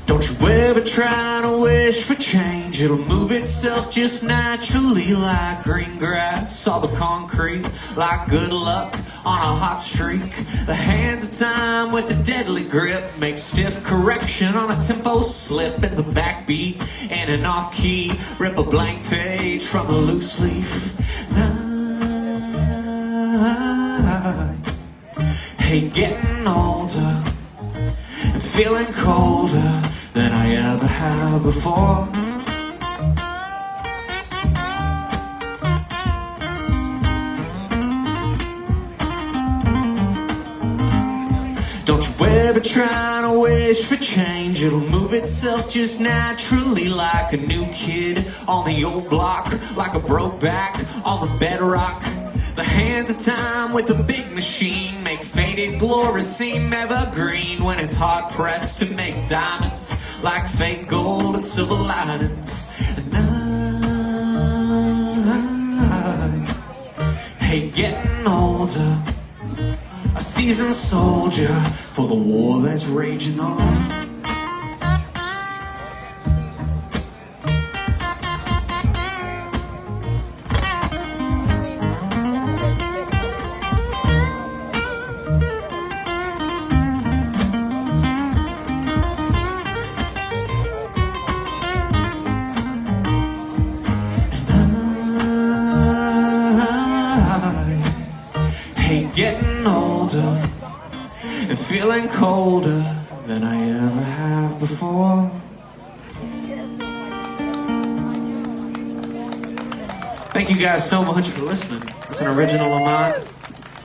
Don't you ever try to wish for change. It'll move itself just naturally like green grass or the concrete, like good luck on a hot streak. The hands of time with a deadly grip make stiff correction on a tempo slip in the backbeat and an off key. Rip a blank page from a loose leaf. I hate getting older and feeling colder than I ever have before. Don't you ever try to wish for change. It'll move itself just naturally like a new kid on the old block, like a broke back on the bedrock. The hands of time with a big machine make faded glory seem evergreen when it's hard pressed to make diamonds like fake gold and silver linings. And I hate getting older, a seasoned soldier for the war that's raging on. Getting older and feeling colder than I ever have before. Thank you guys so much for listening. It's an original of mine.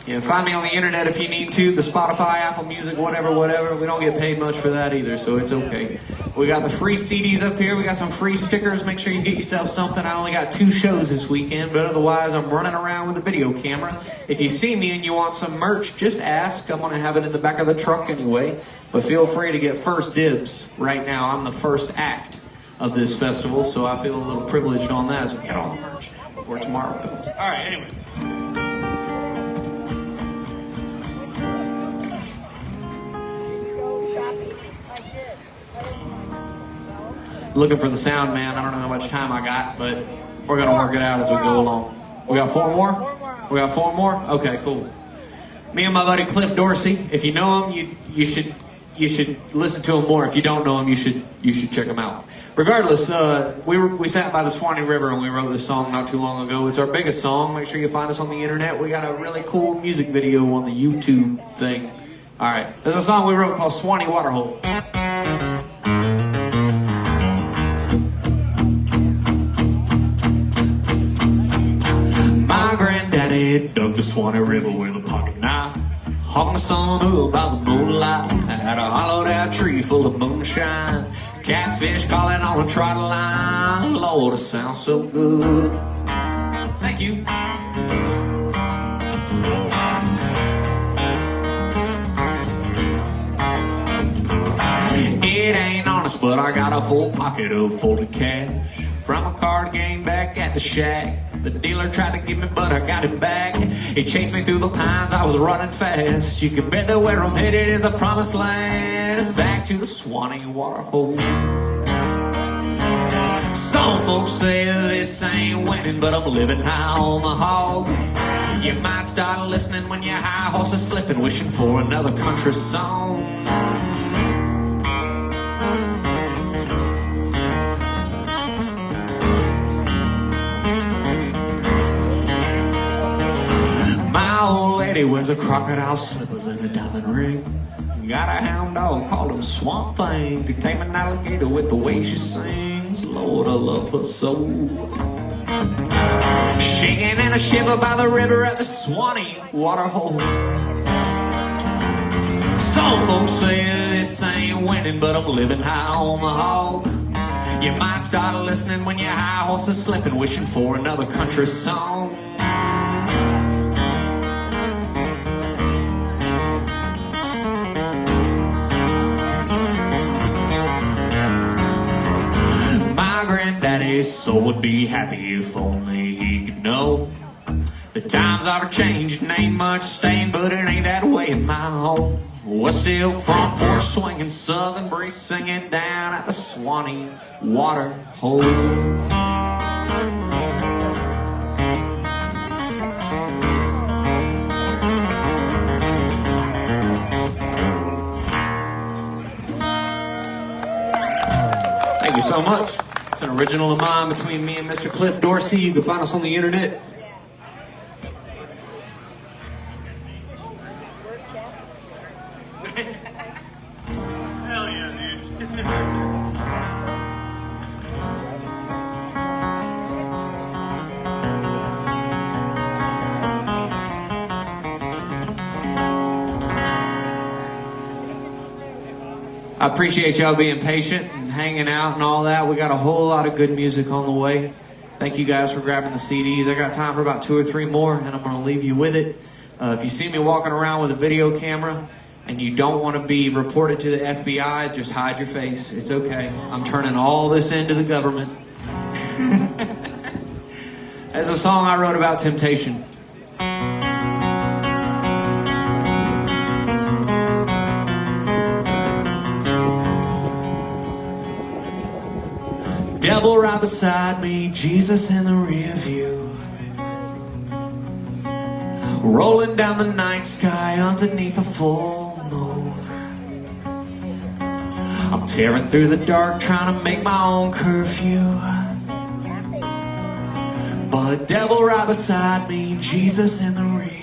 Yeah, find me on the internet if you need to, the Spotify, Apple Music, whatever. We don't get paid much for that either, so it's okay. We got the free CDs up here. We got some free stickers. Make sure you get yourself something. I only got 2 shows this weekend, but otherwise I'm running around with a video camera. If you see me and you want some merch, just ask. I'm going to have it in the back of the truck anyway. But feel free to get first dibs right now. I'm the first act of this festival, so I feel a little privileged on that. So get all the merch before tomorrow comes. All right, anyway. Looking for the sound man. I don't know how much time I got, but we're gonna work it out as we go along. We got 4 more? We got 4 more? Okay, cool. Me and my buddy Cliff Dorsey. If you know him, you should listen to him more. If you don't know him, you should check him out. Regardless, we sat by the Swanee River and we wrote this song not too long ago. It's our biggest song. Make sure you find us on the internet. We got a really cool music video on the YouTube thing. All right, there's a song we wrote called Swanee Waterhole. My granddaddy dug the Swanee River with a pocket knife, hung the sun up by the moonlight. I had a hollowed out tree full of moonshine, catfish calling on a trot line. Lord, it sounds so good. Thank you. It ain't honest, but I got a full pocket of folded cash from a card game back at the shack. The dealer tried to give me, but I got it back. He chased me through the pines, I was running fast. You can bet that where I'm headed is the promised land. It's back to the Swanee Waterhole. Some folks say this ain't winning, but I'm living high on the hog. You might start listening when your high horse is slipping, wishing for another country song. My old lady wears a crocodile slippers and a diamond ring. Got a hound dog called him Swamp Thing. Could tame an alligator with the way she sings. Lord, I love her so. Shaking and a shiver by the river at the Swanee Waterhole. Some folks say this ain't winning, but I'm living high on the hog. You might start listening when your high horse is slipping, wishing for another country song. My granddaddy's soul would be happy if only he could know. The times are changed and ain't much staying, but it ain't that way in my home. We're still front porch swinging, southern breeze singing down at the Swanee water hole. Thank you so much. It's an original of mine between me and Mr. Cliff Dorsey. You can find us on the internet. Hell yeah, dude. I appreciate y'all being patient and hanging out and all that. We got a whole lot of good music on the way. Thank you guys for grabbing the CDs. I got time for about 2 or 3 more, and I'm going to leave you with it. If you see me walking around with a video camera and you don't want to be reported to the FBI, just hide your face. It's okay. I'm turning all this into the government. There's a song I wrote about temptation. Devil right beside me, Jesus in the rear view. Rolling down the night sky underneath a full moon. I'm tearing through the dark trying to make my own curfew. But devil right beside me, Jesus in the rear.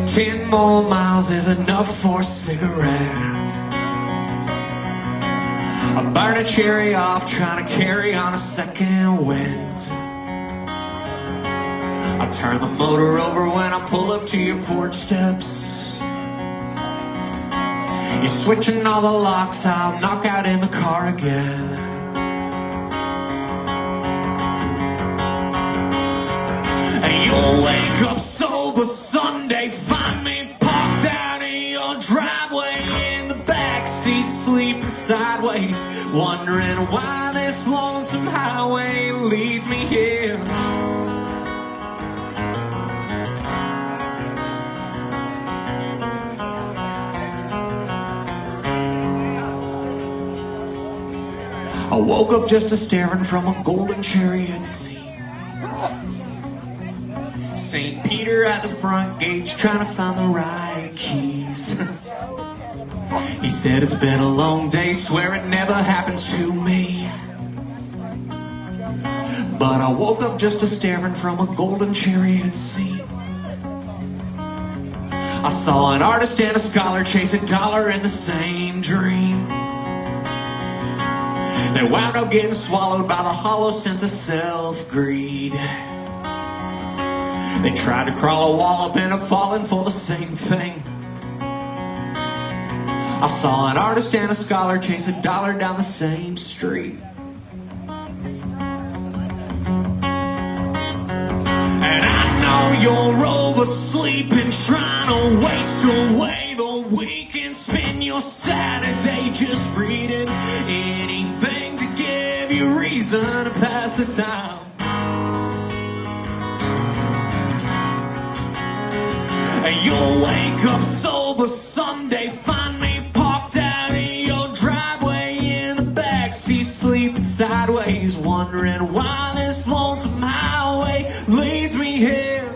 10 more miles is enough for a cigarette. I burn a cherry off, trying to carry on a second wind. I turn the motor over when I pull up to your porch steps. You're switching all the locks, I'll knock out in the car again. And you'll wake up sober Sunday, find me parked out in your driveway in the backseat, sleeping sideways, wondering why this lonesome highway leads me here. I woke up just a staring from a golden chariot seat. St. Peter at the front gate, trying to find the right keys. He said it's been a long day, swear it never happens to me. But I woke up just a staring from a golden chariot seat. I saw an artist and a scholar chase a dollar in the same dream. They wound up getting swallowed by the hollow sense of self-greed. They tried to crawl a wall up, end up falling for the same thing. I saw an artist and a scholar chase a dollar down the same street. And I know you're oversleep and trying to waste away the week and spend your Saturday just reading anything to give you reason to pass the time. And you'll wake up sober Sunday, find me parked out in your driveway in the backseat, sleeping sideways, wondering why this lonesome highway leads me here.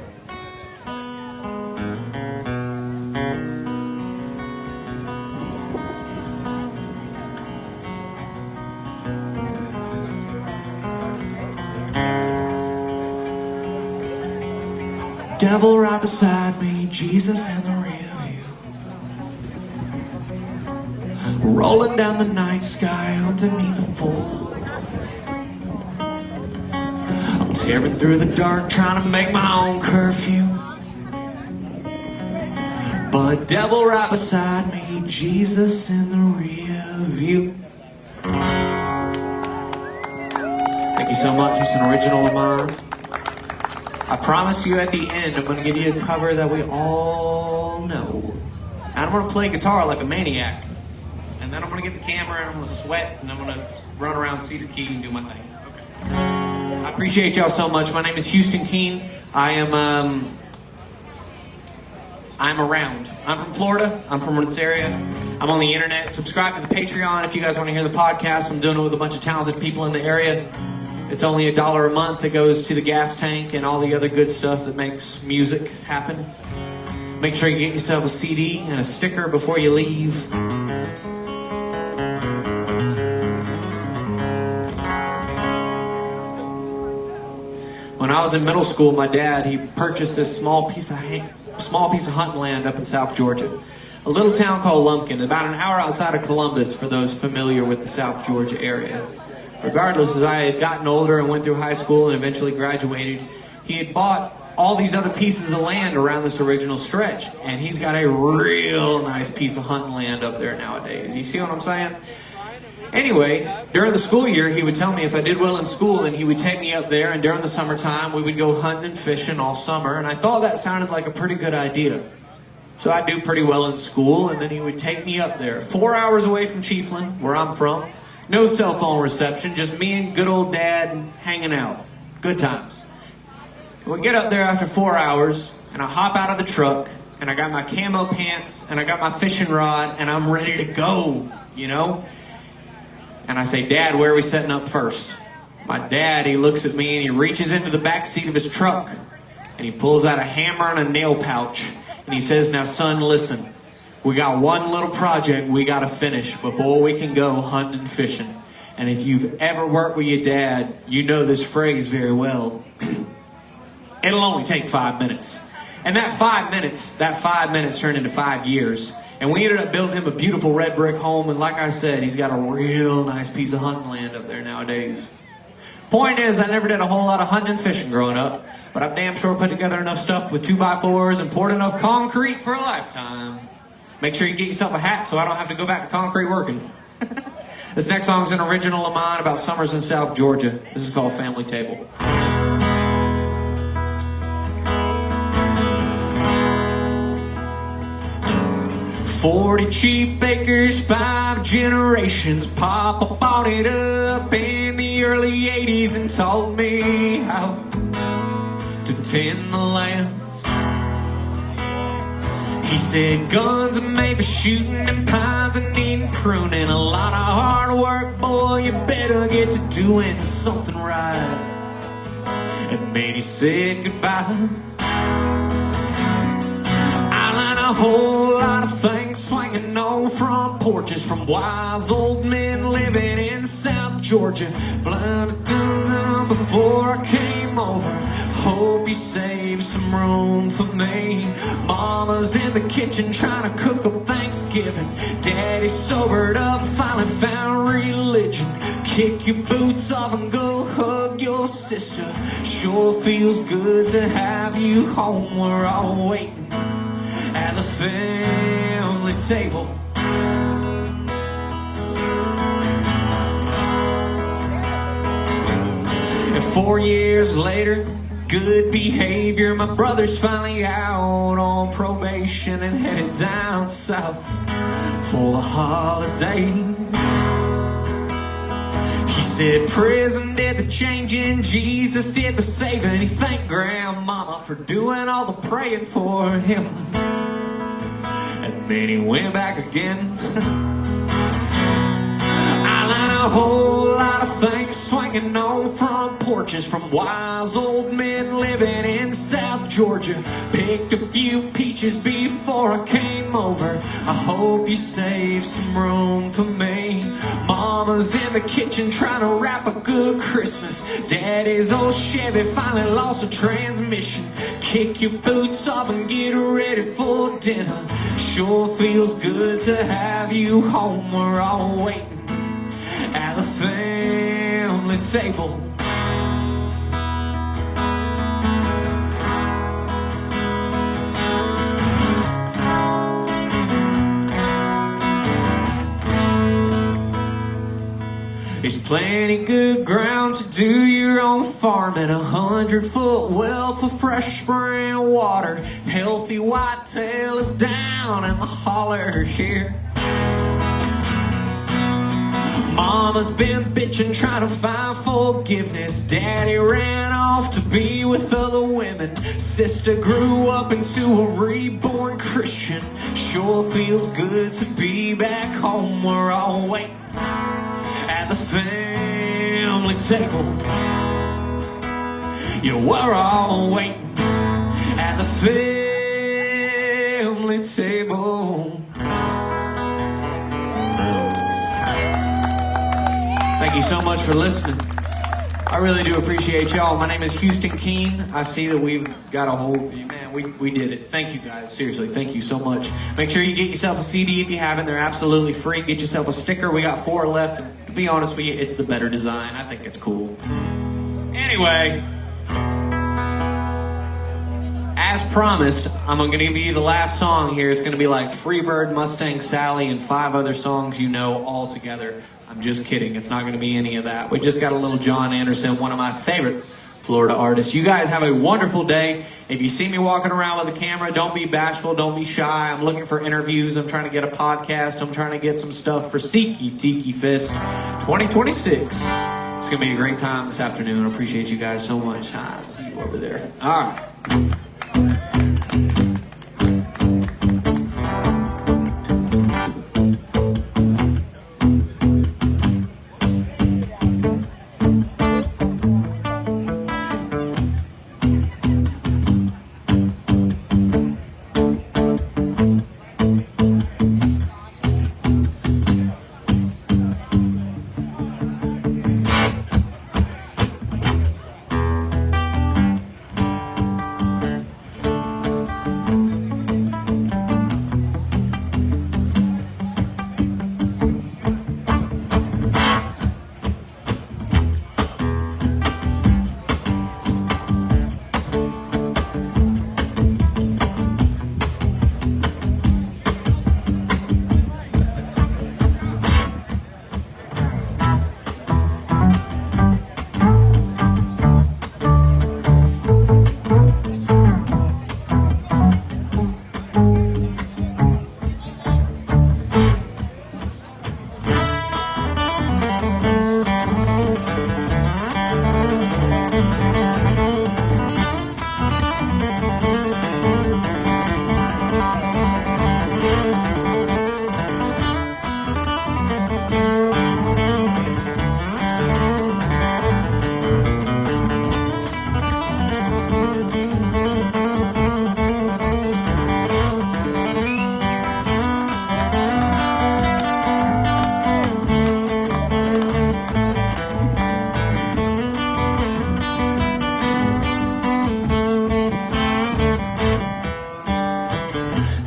Devil right beside me, Jesus in the rear view. Rolling down the night sky underneath a full moon. I'm tearing through the dark trying to make my own curfew. But devil right beside me, Jesus in the rear view. Thank you so much. It's an original of mine. I promise you at the end, I'm going to give you a cover that we all know. And I'm going to play guitar like a maniac. And then I'm going to get the camera and I'm going to sweat and I'm going to run around Cedar Key and do my thing. Okay. I appreciate y'all so much. My name is Houston Keene. I'm around. I'm from Florida. I'm from this area. I'm on the internet. Subscribe to the Patreon if you guys want to hear the podcast. I'm doing it with a bunch of talented people in the area. It's only $1 a month that goes to the gas tank and all the other good stuff that makes music happen. Make sure you get yourself a CD and a sticker before you leave. When I was in middle school, my dad, he purchased this small piece of hunting land up in South Georgia. A little town called Lumpkin, about an hour outside of Columbus for those familiar with the South Georgia area. Regardless, as I had gotten older and went through high school and eventually graduated, he had bought all these other pieces of land around this original stretch. And he's got a real nice piece of hunting land up there nowadays. You see what I'm saying? Anyway, during the school year, he would tell me if I did well in school, then he would take me up there, and during the summertime, we would go hunting and fishing all summer, and I thought that sounded like a pretty good idea. So I'd do pretty well in school, and then he would take me up there, 4 hours away from Chiefland, where I'm from. No cell phone reception, just me and good old Dad hanging out. Good times. We get up there after 4 hours, and I hop out of the truck, and I got my camo pants, and I got my fishing rod, and I'm ready to go, you know? And I say, Dad, where are we setting up first? My dad, he looks at me and he reaches into the back seat of his truck and he pulls out a hammer and a nail pouch. And he says, now son, listen, we got one little project we got to finish before we can go hunting and fishing. And if you've ever worked with your dad, you know this phrase very well. It'll only take 5 minutes. And that 5 minutes turned into 5 years. And we ended up building him a beautiful red brick home. And like I said, he's got a real nice piece of hunting land up there nowadays. Point is, I never did a whole lot of hunting and fishing growing up. But I've damn sure put together enough stuff with 2x4s and poured enough concrete for a lifetime. Make sure you get yourself a hat so I don't have to go back to concrete working. This next song is an original of mine about summers in South Georgia. This is called Family Table. 40 cheap acres, 5 generations. Papa bought it up in the early 80s and taught me how to tend the lands. He said guns are made for shooting and pines are needing pruning. A lot of hard work, boy, you better get to doing something right. And then he said goodbye. I learned a whole lot of things swinging on front porches from wise old men living in South Georgia. Blinded them before I came over. Hope you saved some room for me. Mama's in the kitchen trying to cook up Thanksgiving. Daddy sobered up, finally found religion. Kick your boots off and go hug your sister. Sure feels good to have you home. We're all waiting at the family table. And 4 years later, good behavior, my brother's finally out on probation and headed down south for the holidays. He said prison did the changing, Jesus did the saving. He thanked Grandmama for doing all the praying for him. And then he went back again. I learned a whole lot of things swinging on front porches from wise old men living in South Georgia. Picked a few peaches before I came over. I hope you saved some room for me. Mama's in the kitchen trying to wrap a good Christmas. Daddy's old Chevy finally lost a transmission. Kick your boots off and get ready for dinner. Sure feels good to have you home. We're all waiting at the family table. There's plenty good ground to do your own farming. 100-foot well for fresh spring water. Healthy whitetail is down in the holler here. Mama's been bitching, trying to find forgiveness. Daddy ran off to be with other women. Sister grew up into a reborn Christian. Sure feels good to be back home. We're all waiting at the family table. Yeah, we're all waiting at the family table. Thank you so much for listening. I really do appreciate y'all. My name is Houston Keene. I see that we've got a whole, man, we did it. Thank you guys. Seriously, thank you so much. Make sure you get yourself a CD if you haven't. They're absolutely free. Get yourself a sticker. We got 4 left. And to be honest with you, it's the better design. I think it's cool. Anyway, as promised, I'm going to give you the last song here. It's going to be like Freebird, Mustang Sally, and 5 other songs you know all together. I'm just kidding. It's not going to be any of that. We just got a little John Anderson, one of my favorite Florida artists. You guys have a wonderful day. If you see me walking around with a camera, don't be bashful. Don't be shy. I'm looking for interviews. I'm trying to get a podcast. I'm trying to get some stuff for Tiki Fest 2026. It's going to be a great time this afternoon. I appreciate you guys so much. I see you over there. All right.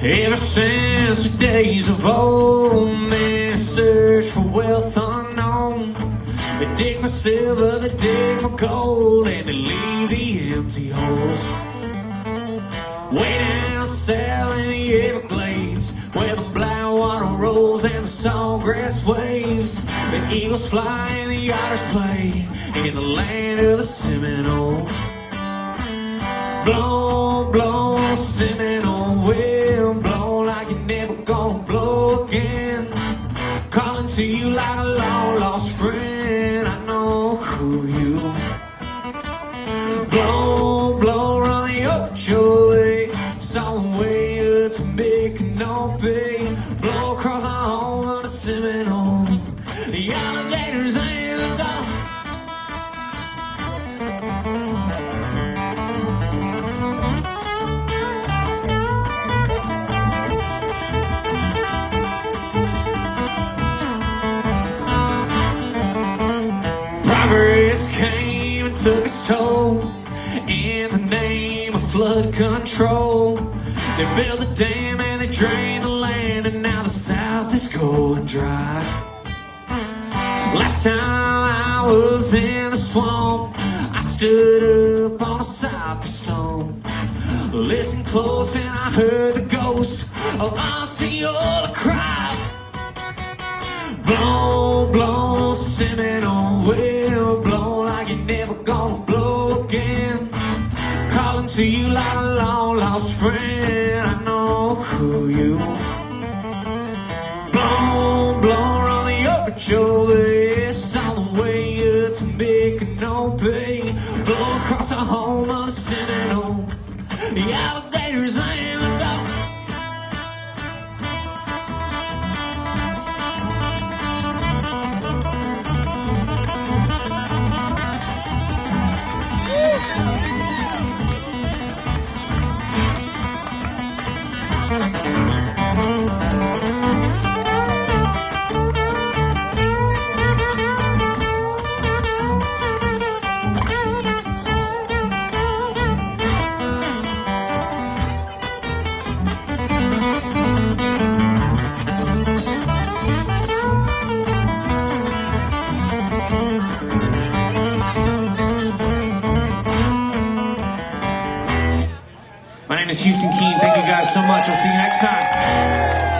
Ever since the days of old, men search for wealth unknown. They dig for silver, they dig for gold, and they leave the empty holes. Way down south in the Everglades, where the black water rolls and the sawgrass waves, the eagles fly and the otters play in the land of the Seminole. Blow, blow, Seminole wind, blow like you're never gonna blow again. Calling to you like a long-lost friend, I know who you. Blow, blow, run the Ocho way, some way to make no pay. Blow across the home of the Seminole, the alligators ain't gone. Progress came and took its toll in the name of flood control. They built a dam and they drained the land, and now the South is going dry. Last time I was in the swamp, I stood up on a cypress stone. Listened close and I heard the ghost of Osceola cry. Blow, blow, Seminole wind, blow like you're never gonna blow again. Calling to you like a long-lost friend, I know who you. Blow, blow, on the Ocho way. name is Houston Keen. Thank you guys so much. I'll see you next time.